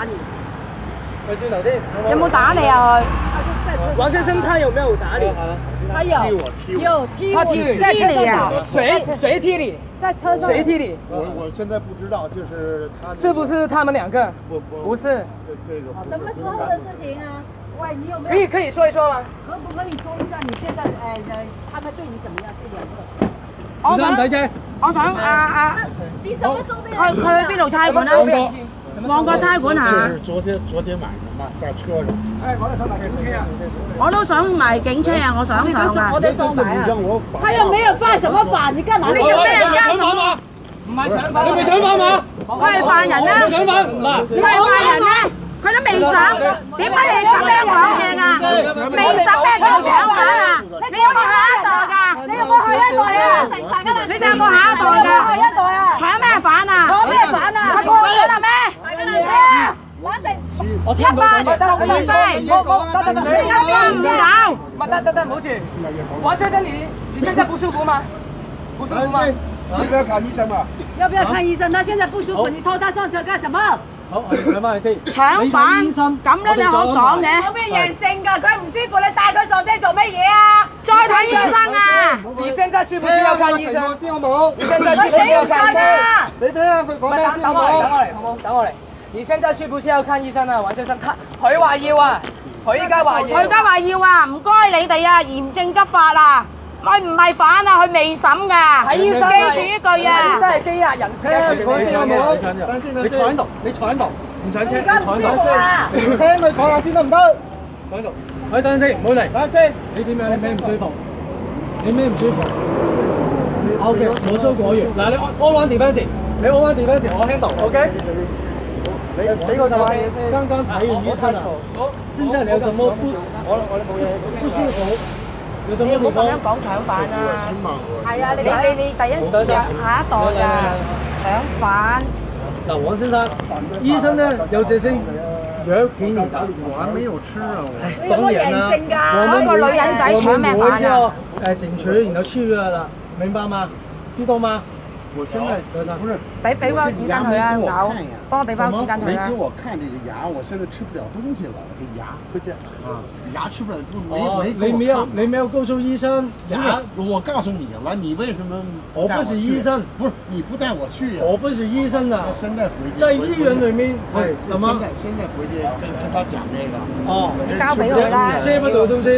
打你？喂，轉頭先，有冇打你啊？王先生他有沒有打你？他有踢他踢你，在踢你啊？誰踢你？在車上。誰踢你？我現在不知道，就是他。是不是他們兩個？不是。這個。什麼時候的事情啊？喂，你有沒有？可以說一說嗎？可不可以說一下你現在他們對你怎麼樣？這兩個。我想睇啫。我想你什麼時候被？去邊度差館啊？旺角差館啊？就是昨天晚上嘛，在車上。哎，我都想買警車啊！我都想買警車啊！我想上啊！我哋想買啊！他又沒有犯什麼法，你幹嘛？你做咩人家？唔係搶犯，你咪搶犯嘛？佢係犯人咩？搶犯嗱，佢係犯人咩？佢都未審，點解你咁樣講嘢㗎？未審咩叫搶犯啊？你有冇下一代㗎？你有冇下一代啊？你哋有冇下一代㗎？下一代啊！搶咩犯啊？搶咩犯啊？佢過咗啦咩？反正我聽唔到講嘢。得，唔好住。王先生，你現在不舒服嗎？不舒服嗎？要不要看醫生嘛？要不要看醫生？他現在不舒服，你拖他上車幹什麼？好，我哋上翻去先。搶犯咁樣你可講嘅？有咩人性㗎？佢唔舒服，你帶佢上車做乜嘢啊？再睇醫生啊！你現在需不需要看醫生？先好冇？你現在需不需要看醫生？你睇下佢講咩先好冇？等我嚟，好冇？等我嚟。你現在需不需要看醫生啊，王先生？佢話要啊，佢而家話要。佢而家話要啊，唔該你哋啊，嚴正執法啊！佢唔係犯啊，佢未審㗎。睇醫生記住呢句啊！真係機械人車。講先好冇？等先，你坐喺度，你坐喺度，唔上車，你坐喺度。聽佢講下先得唔得？坐喺度。喂，等陣先，唔好嚟。等先。你點樣？你咩唔舒服？你咩唔舒服 ？OK，我收過完。嗱，你安穩defense，你安穩defense，我 handle，OK？你俾個就係剛剛睇完醫生啊。好，現在你有什麼不舒服？有什麼地方？咁樣講搶犯啊！係啊，你第一下一代㗎搶犯。嗱，王先生，醫生呢有這些藥給你的。我還沒有吃啊！當然啦，嗰個女人仔搶咩犯啊？整取然後吃藥啦，明白嗎？知道嗎？我現在不是俾包紙巾佢啊，咬，幫我俾包紙巾佢啊。沒給我看這個牙，我現在吃不了東西了，這牙快見啊，牙吃不了，你沒有告訴醫生牙？我告訴你了，你為什麼？我不是醫生，不是你不帶我去啊？我不是醫生啊。現在回去在醫院裏面，係什麼？現在回去跟他講這個。哦，你交俾佢啦。車不到東西。